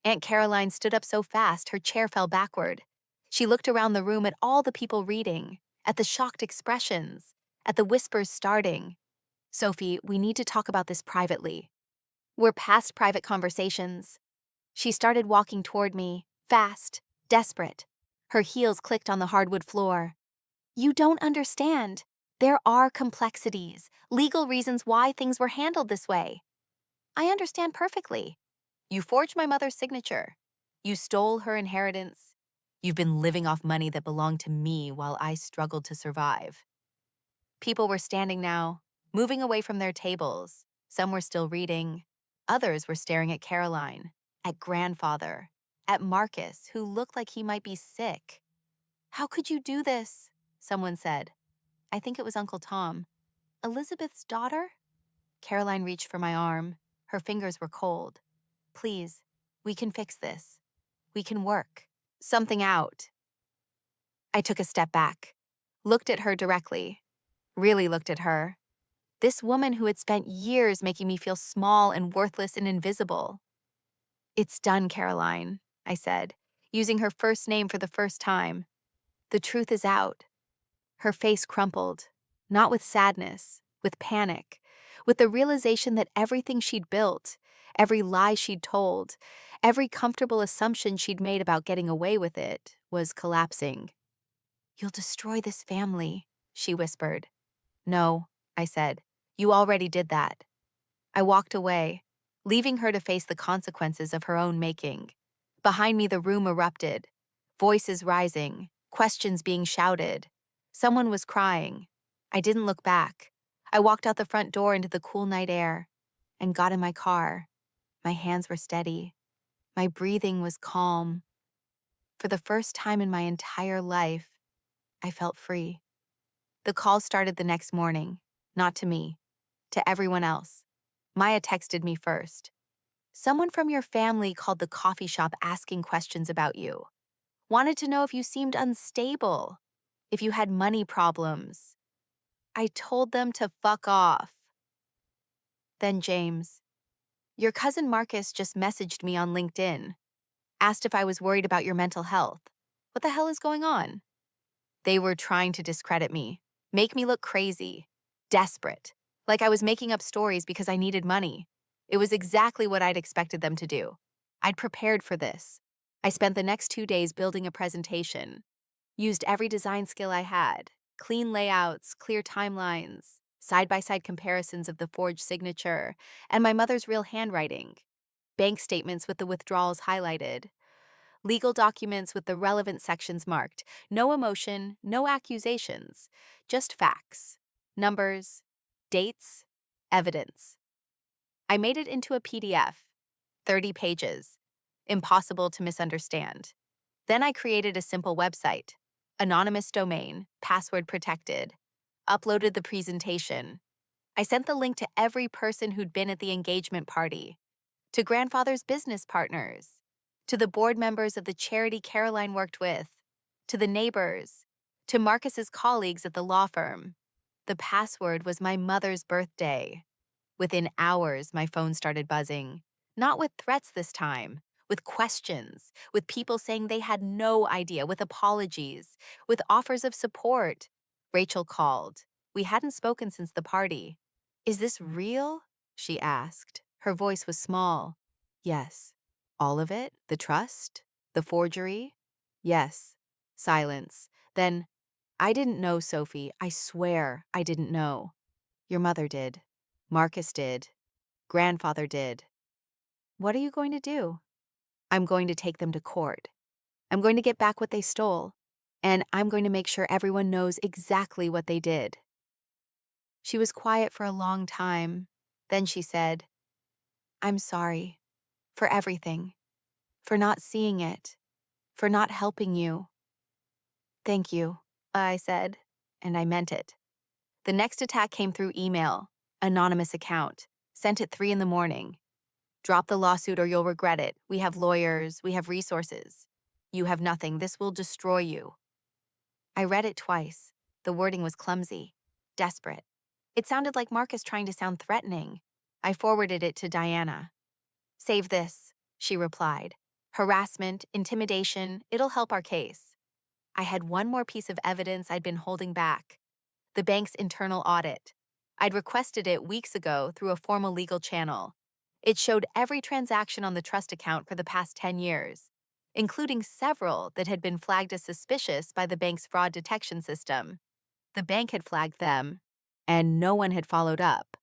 Aunt Caroline stood up so fast her chair fell backward. She looked around the room at all the people reading, at the shocked expressions, at the whispers starting. "Sophie, we need to talk about this privately." "We're past private conversations." She started walking toward me, fast, desperate. Her heels clicked on the hardwood floor. "You don't understand. There are complexities, legal reasons why things were handled this way." "I understand perfectly. You forged my mother's signature. You stole her inheritance. You've been living off money that belonged to me while I struggled to survive." People were standing now, moving away from their tables. Some were still reading. Others were staring at Caroline, at Grandfather, at Marcus, who looked like he might be sick. "How could you do this?" someone said. I think it was Uncle Tom. "Elizabeth's daughter?" Caroline reached for my arm. Her fingers were cold. "Please, we can fix this. We can work something out." I took a step back, looked at her directly, really looked at her. This woman who had spent years making me feel small and worthless and invisible. "It's done, Caroline," I said, using her first name for the first time. "The truth is out." Her face crumpled, not with sadness, with panic, with the realization that everything she'd built, every lie she'd told, every comfortable assumption she'd made about getting away with it, was collapsing. "You'll destroy this family," she whispered. "No," I said. "You already did that." I walked away, leaving her to face the consequences of her own making. Behind me, the room erupted, voices rising, questions being shouted. Someone was crying. I didn't look back. I walked out the front door into the cool night air and got in my car. My hands were steady. My breathing was calm. For the first time in my entire life, I felt free. The call started the next morning, not to me, to everyone else. Maya texted me first. Someone from your family called the coffee shop asking questions about you. Wanted to know if you seemed unstable, if you had money problems. I told them to fuck off. Then James, your cousin Marcus just messaged me on LinkedIn, asked if I was worried about your mental health. What the hell is going on? They were trying to discredit me, make me look crazy, desperate, like I was making up stories because I needed money. It was exactly what I'd expected them to do. I'd prepared for this. I spent the next 2 days building a presentation, used every design skill I had, clean layouts, clear timelines, side-by-side comparisons of the forged signature, and my mother's real handwriting, bank statements with the withdrawals highlighted, legal documents with the relevant sections marked, no emotion, no accusations, just facts, numbers, dates, evidence. I made it into a PDF, 30 pages, impossible to misunderstand. Then I created a simple website, anonymous domain, password protected, uploaded the presentation. I sent the link to every person who'd been at the engagement party, to grandfather's business partners, to the board members of the charity Caroline worked with, to the neighbors, to Marcus's colleagues at the law firm. The password was my mother's birthday. Within hours, my phone started buzzing. Not with threats this time, with questions, with people saying they had no idea, with apologies, with offers of support. Rachel called. We hadn't spoken since the party. Is this real? She asked. Her voice was small. Yes. All of it? The trust? The forgery? Yes. Silence. Then, I didn't know, Sophie. I swear I didn't know. Your mother did. Marcus did. Grandfather did. What are you going to do? I'm going to take them to court. I'm going to get back what they stole. And I'm going to make sure everyone knows exactly what they did. She was quiet for a long time. Then she said, I'm sorry. For everything. For not seeing it. For not helping you. Thank you, I said, and I meant it. The next attack came through email, anonymous account, sent at 3 a.m. Drop the lawsuit or you'll regret it. We have lawyers, we have resources. You have nothing. This will destroy you. I read it twice. The wording was clumsy, desperate. It sounded like Marcus trying to sound threatening. I forwarded it to Diana. Save this, she replied. Harassment, intimidation, it'll help our case. I had one more piece of evidence I'd been holding back. The bank's internal audit. I'd requested it weeks ago through a formal legal channel. It showed every transaction on the trust account for the past 10 years, including several that had been flagged as suspicious by the bank's fraud detection system. The bank had flagged them, and no one had followed up,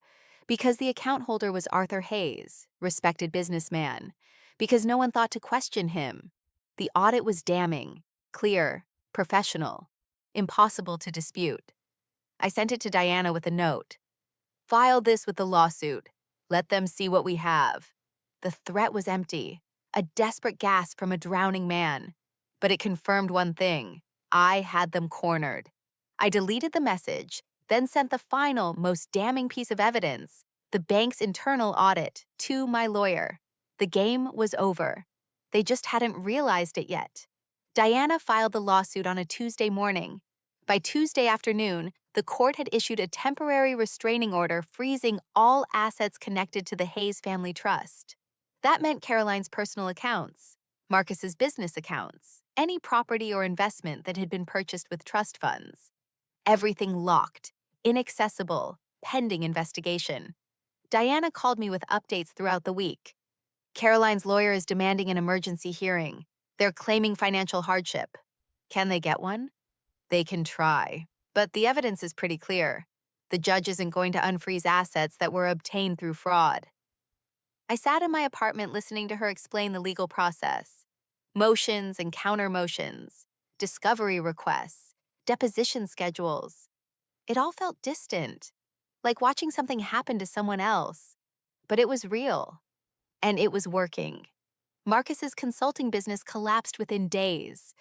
because the account holder was Arthur Hayes, respected businessman, because no one thought to question him. The audit was damning, clear, professional, impossible to dispute. I sent it to Diana with a note. File this with the lawsuit. Let them see what we have. The threat was empty, a desperate gasp from a drowning man. But it confirmed one thing. I had them cornered. I deleted the message, then sent the final, most damning piece of evidence, the bank's internal audit, to my lawyer. The game was over. They just hadn't realized it yet. Diana filed the lawsuit on a Tuesday morning. By Tuesday afternoon, the court had issued a temporary restraining order freezing all assets connected to the Hayes family trust. That meant Caroline's personal accounts, Marcus's business accounts, any property or investment that had been purchased with trust funds. Everything locked, inaccessible, pending investigation. Diana called me with updates throughout the week. Caroline's lawyer is demanding an emergency hearing. They're claiming financial hardship. Can they get one? They can try, but the evidence is pretty clear. The judge isn't going to unfreeze assets that were obtained through fraud. I sat in my apartment listening to her explain the legal process. Motions and counter motions, discovery requests, deposition schedules. It all felt distant, like watching something happen to someone else. But it was real, and it was working. Marcus's consulting business collapsed within days.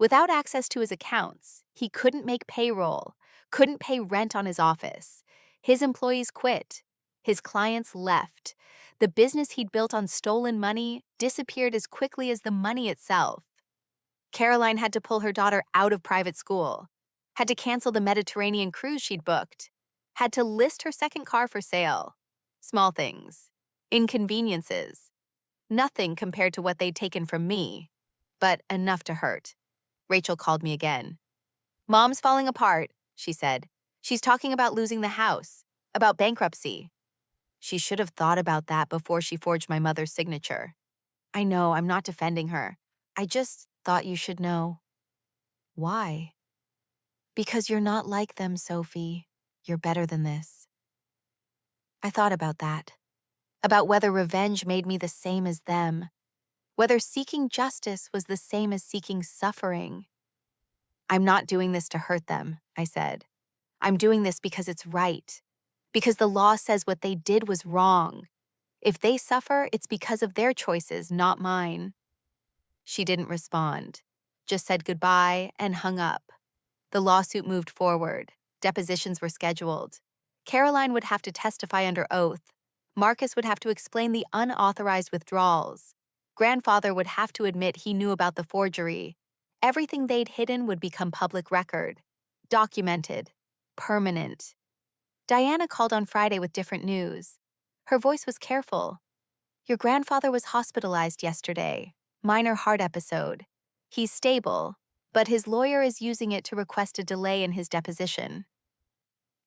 Without access to his accounts, he couldn't make payroll, couldn't pay rent on his office. His employees quit. His clients left. The business he'd built on stolen money disappeared as quickly as the money itself. Caroline had to pull her daughter out of private school, had to cancel the Mediterranean cruise she'd booked, had to list her second car for sale. Small things, inconveniences, nothing compared to what they'd taken from me, but enough to hurt. Rachel called me again. "Mom's falling apart," she said. "She's talking about losing the house, about bankruptcy." She should have thought about that before she forged my mother's signature. I know, I'm not defending her. I just thought you should know. Why? Because you're not like them, Sophie. You're better than this. I thought about that. About whether revenge made me the same as them. Whether seeking justice was the same as seeking suffering. "I'm not doing this to hurt them," I said. "I'm doing this because it's right. Because the law says what they did was wrong. If they suffer, it's because of their choices, not mine." She didn't respond, just said goodbye and hung up. The lawsuit moved forward. Depositions were scheduled. Caroline would have to testify under oath. Marcus would have to explain the unauthorized withdrawals. Grandfather would have to admit he knew about the forgery. Everything they'd hidden would become public record. Documented. Permanent. Diana called on Friday with different news. Her voice was careful. "Your grandfather was hospitalized yesterday. Minor heart episode. He's stable, but his lawyer is using it to request a delay in his deposition."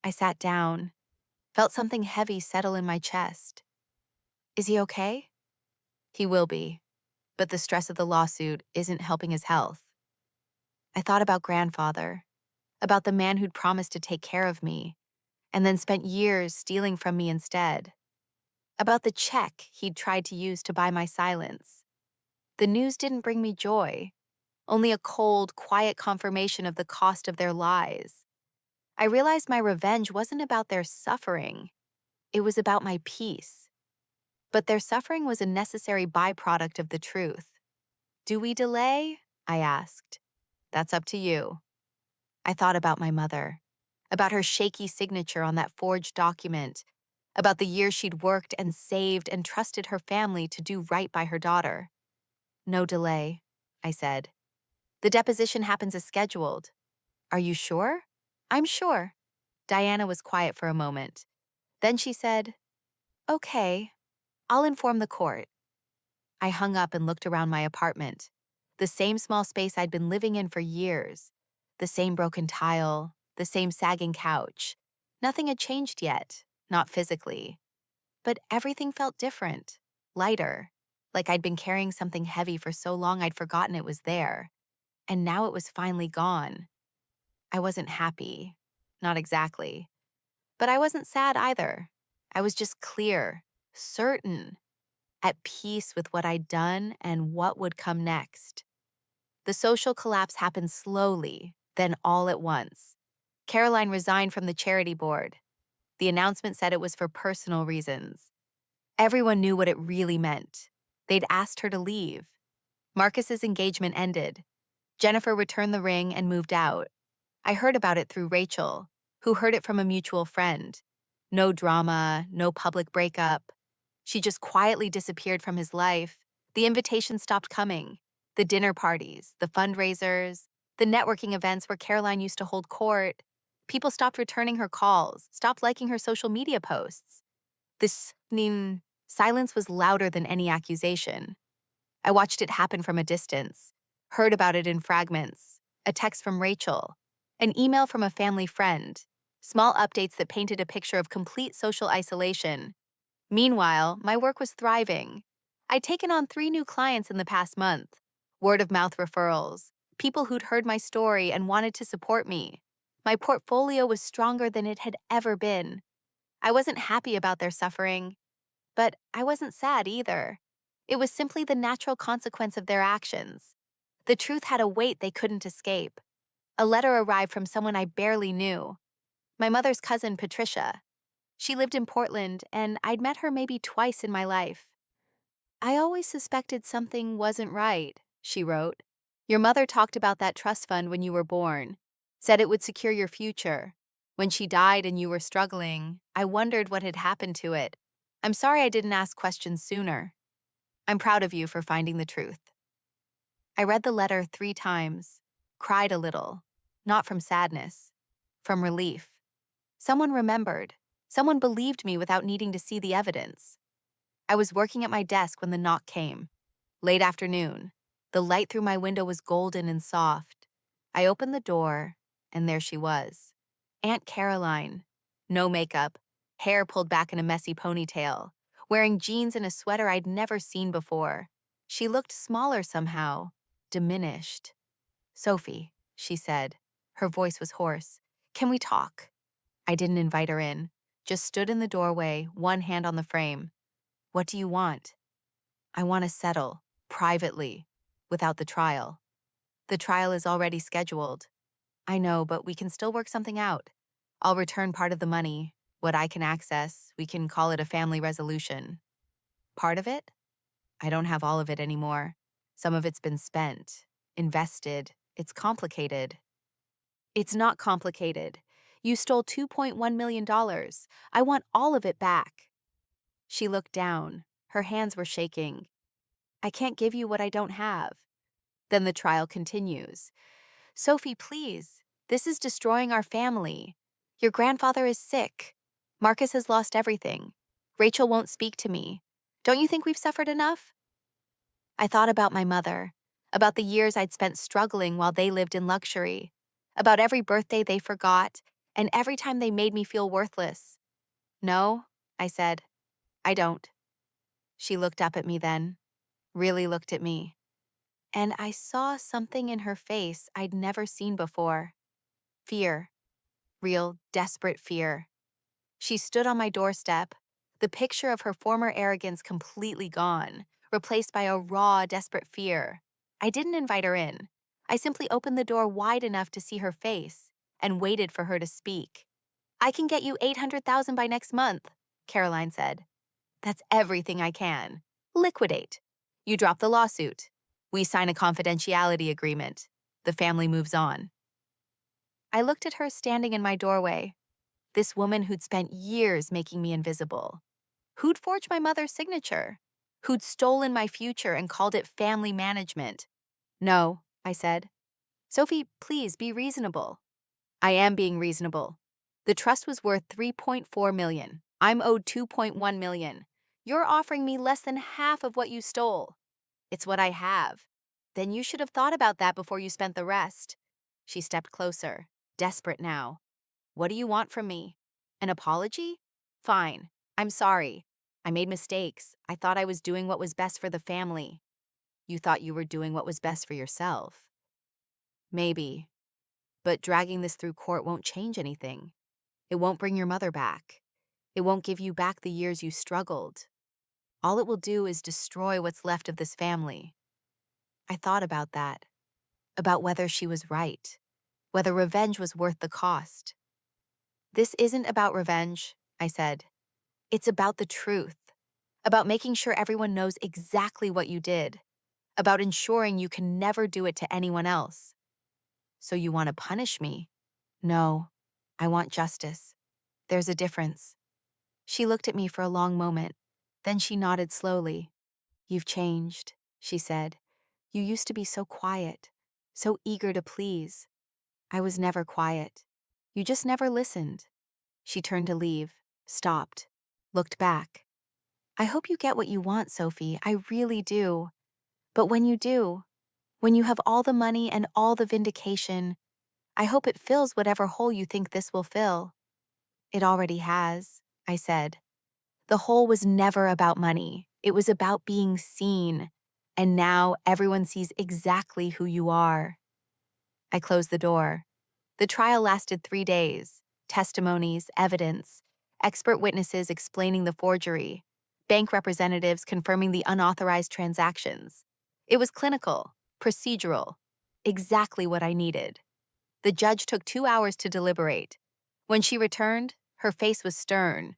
I sat down, felt something heavy settle in my chest. "Is he okay?" "He will be, but the stress of the lawsuit isn't helping his health." I thought about grandfather, about the man who'd promised to take care of me, and then spent years stealing from me instead. About the check he'd tried to use to buy my silence. The news didn't bring me joy, only a cold, quiet confirmation of the cost of their lies. I realized my revenge wasn't about their suffering. It was about my peace. But their suffering was a necessary byproduct of the truth. "Do we delay?" I asked. "That's up to you." I thought about my mother, about her shaky signature on that forged document, about the years she'd worked and saved and trusted her family to do right by her daughter. "No delay," I said. "The deposition happens as scheduled." "Are you sure?" "I'm sure." Diana was quiet for a moment. Then she said, "Okay, I'll inform the court." I hung up and looked around my apartment. The same small space I'd been living in for years. The same broken tile, the same sagging couch. Nothing had changed yet, not physically. But everything felt different, lighter, like I'd been carrying something heavy for so long I'd forgotten it was there. And now it was finally gone. I wasn't happy, not exactly. But I wasn't sad either. I was just clear, certain, at peace with what I'd done and what would come next. The social collapse happened slowly, then all at once. Caroline resigned from the charity board. The announcement said it was for personal reasons. Everyone knew what it really meant. They'd asked her to leave. Marcus's engagement ended. Jennifer returned the ring and moved out. I heard about it through Rachel, who heard it from a mutual friend. No drama, no public breakup. She just quietly disappeared from his life. The invitations stopped coming. The dinner parties, the fundraisers, the networking events where Caroline used to hold court. People stopped returning her calls, stopped liking her social media posts. This silence was louder than any accusation. I watched it happen from a distance, heard about it in fragments, a text from Rachel, an email from a family friend, small updates that painted a picture of complete social isolation. Meanwhile, my work was thriving. I'd taken on 3 new clients in the past month, word-of-mouth referrals, people who'd heard my story and wanted to support me. My portfolio was stronger than it had ever been. I wasn't happy about their suffering, but I wasn't sad either. It was simply the natural consequence of their actions. The truth had a weight they couldn't escape. A letter arrived from someone I barely knew. My mother's cousin, Patricia. She lived in Portland, and I'd met her maybe twice in my life. "I always suspected something wasn't right," she wrote. Your mother talked about that trust fund when you were born, said it would secure your future. When she died and you were struggling, I wondered what had happened to it. I'm sorry I didn't ask questions sooner. I'm proud of you for finding the truth. I read the letter 3 times, cried a little, not from sadness, from relief. Someone remembered. Someone believed me without needing to see the evidence. I was working at my desk when the knock came. Late afternoon. The light through my window was golden and soft. I opened the door, and there she was. Aunt Caroline. No makeup, hair pulled back in a messy ponytail, wearing jeans and a sweater I'd never seen before. She looked smaller somehow, diminished. "Sophie," she said. Her voice was hoarse. "Can we talk?" I didn't invite her in, just stood in the doorway, one hand on the frame. "What do you want?" "I want to settle, privately, without the trial." "The trial is already scheduled." "I know, but we can still work something out. I'll return part of the money, what I can access. We can call it a family resolution." "Part of it?" "I don't have all of it anymore. Some of it's been spent, invested. It's complicated." "It's not complicated. You stole $2.1 million. I want all of it back." She looked down. Her hands were shaking. "I can't give you what I don't have." Then the trial continues. "Sophie, please. This is destroying our family. Your grandfather is sick. Marcus has lost everything. Rachel won't speak to me. Don't you think we've suffered enough?" I thought about my mother, about the years I'd spent struggling while they lived in luxury, about every birthday they forgot, and every time they made me feel worthless. "No," I said, "I don't." She looked up at me then, really looked at me, and I saw something in her face I'd never seen before. Fear. Real, desperate fear. She stood on my doorstep, the picture of her former arrogance completely gone, replaced by a raw, desperate fear. I didn't invite her in. I simply opened the door wide enough to see her face and waited for her to speak. "I can get you $800,000 by next month," Caroline said. "That's everything I can. Liquidate. You drop the lawsuit. We sign a confidentiality agreement. The family moves on." I looked at her standing in my doorway, this woman who'd spent years making me invisible, who'd forged my mother's signature, who'd stolen my future and called it family management. "No," I said. "Sophie, please be reasonable." "I am being reasonable. The trust was worth $3.4 million. I'm owed $2.1 million. You're offering me less than half of what you stole. It's what I have. Then you should have thought about that before you spent the rest." She stepped closer, desperate now. "What do you want from me? An apology? Fine. I'm sorry. I made mistakes. I thought I was doing what was best for the family." "You thought you were doing what was best for yourself." "Maybe. But dragging this through court won't change anything. It won't bring your mother back. It won't give you back the years you struggled. All it will do is destroy what's left of this family." I thought about that, about whether she was right, whether revenge was worth the cost. "This isn't about revenge," I said. "It's about the truth, about making sure everyone knows exactly what you did, about ensuring you can never do it to anyone else." "So you want to punish me?" "No, I want justice. There's a difference." She looked at me for a long moment. Then she nodded slowly. "You've changed," she said. "You used to be so quiet, so eager to please." "I was never quiet. You just never listened." She turned to leave, stopped, looked back. "I hope you get what you want, Sophie. I really do. But when you do, when you have all the money and all the vindication, I hope it fills whatever hole you think this will fill." "It already has," I said. "The hole was never about money. It was about being seen. And now everyone sees exactly who you are." I closed the door. The trial lasted 3 days. Testimonies, evidence, expert witnesses explaining the forgery, bank representatives confirming the unauthorized transactions. It was clinical, procedural, exactly what I needed. The judge took 2 hours to deliberate. When she returned, her face was stern.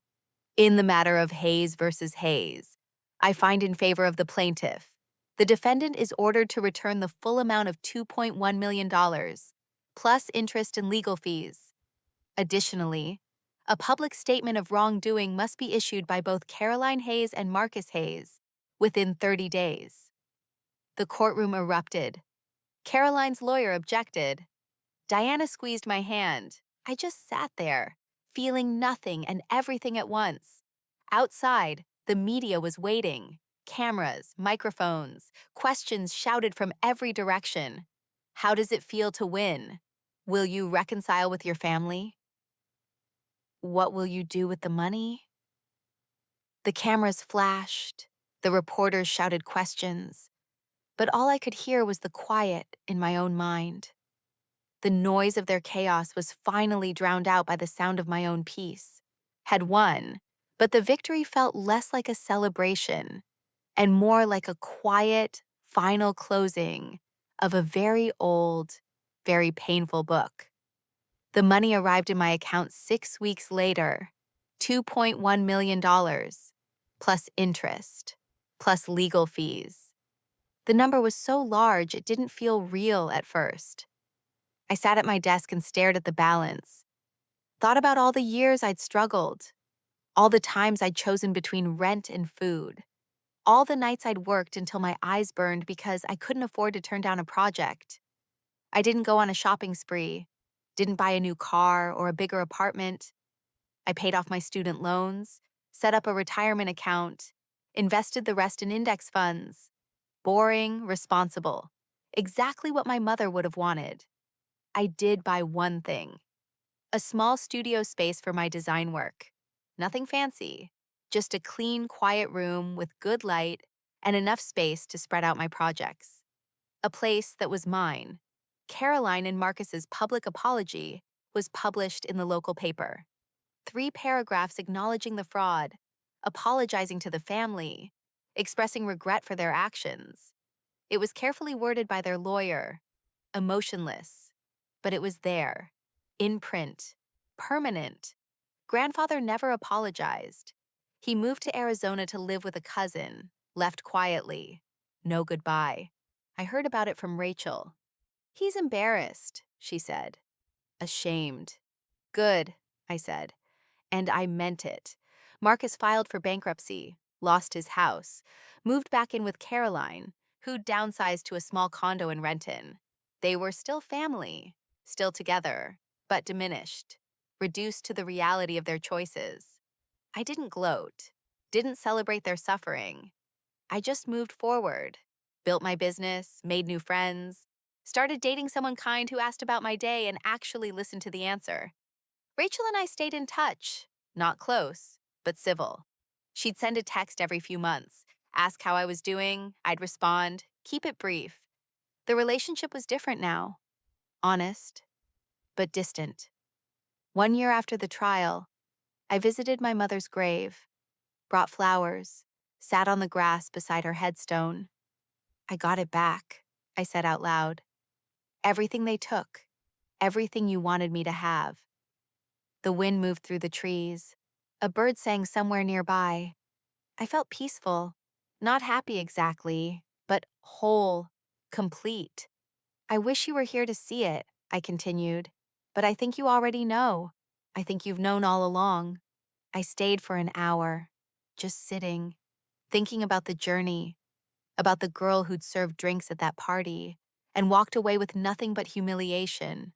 "In the matter of Hayes versus Hayes, I find in favor of the plaintiff. The defendant is ordered to return the full amount of $2.1 million, plus interest and legal fees. Additionally, a public statement of wrongdoing must be issued by both Caroline Hayes and Marcus Hayes within 30 days. The courtroom erupted. Caroline's lawyer objected. Diana squeezed my hand. I just sat there, feeling nothing and everything at once. Outside, the media was waiting. Cameras, microphones, questions shouted from every direction. How does it feel to win? Will you reconcile with your family? What will you do with the money? The cameras flashed. The reporters shouted questions. But all I could hear was the quiet in my own mind. The noise of their chaos was finally drowned out by the sound of my own peace. Had won, but the victory felt less like a celebration and more like a quiet, final closing of a very old, very painful book. The money arrived in my account 6 weeks later, $2.1 million, plus interest, plus legal fees. The number was so large it didn't feel real at first. I sat at my desk and stared at the balance, thought about all the years I'd struggled, all the times I'd chosen between rent and food, all the nights I'd worked until my eyes burned because I couldn't afford to turn down a project. I didn't go on a shopping spree, didn't buy a new car or a bigger apartment. I paid off my student loans, set up a retirement account, invested the rest in index funds. Boring, responsible. Exactly what my mother would have wanted. I did buy one thing. A small studio space for my design work. Nothing fancy, just a clean, quiet room with good light and enough space to spread out my projects. A place that was mine. Caroline and Marcus's public apology was published in the local paper. 3 paragraphs acknowledging the fraud, apologizing to the family, expressing regret for their actions. It was carefully worded by their lawyer, emotionless, but it was there, in print, permanent. Grandfather never apologized. He moved to Arizona to live with a cousin, left quietly. No goodbye. I heard about it from Rachel. He's embarrassed, she said. Ashamed. Good, I said. And I meant it. Marcus filed for bankruptcy, lost his house, moved back in with Caroline, who'd downsized to a small condo in Renton. They were still family, still together, but diminished, reduced to the reality of their choices. I didn't gloat, didn't celebrate their suffering. I just moved forward, built my business, made new friends, started dating someone kind who asked about my day and actually listened to the answer. Rachel and I stayed in touch, not close, but civil. She'd send a text every few months, ask how I was doing, I'd respond, keep it brief. The relationship was different now, honest, but distant. 1 year after the trial, I visited my mother's grave, brought flowers, sat on the grass beside her headstone. I got it back, I said out loud. Everything they took, everything you wanted me to have. The wind moved through the trees. A bird sang somewhere nearby. I felt peaceful, not happy exactly, but whole, complete. I wish you were here to see it, I continued, but I think you already know. I think you've known all along. I stayed for an hour, just sitting, thinking about the journey, about the girl who'd served drinks at that party and walked away with nothing but humiliation,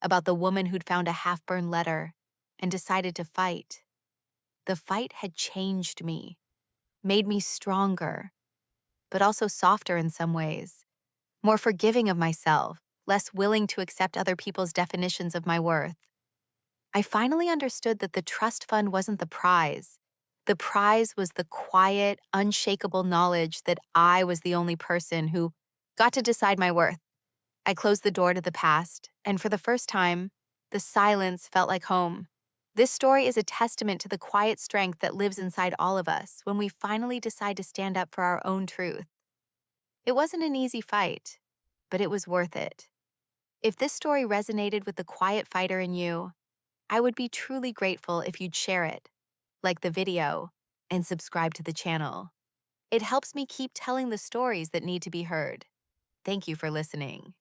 about the woman who'd found a half-burned letter and decided to fight. The fight had changed me, made me stronger, but also softer in some ways, more forgiving of myself, less willing to accept other people's definitions of my worth. I finally understood that the trust fund wasn't the prize. The prize was the quiet, unshakable knowledge that I was the only person who got to decide my worth. I closed the door to the past, and for the first time, the silence felt like home. This story is a testament to the quiet strength that lives inside all of us when we finally decide to stand up for our own truth. It wasn't an easy fight, but it was worth it. If this story resonated with the quiet fighter in you, I would be truly grateful if you'd share it, like the video, and subscribe to the channel. It helps me keep telling the stories that need to be heard. Thank you for listening.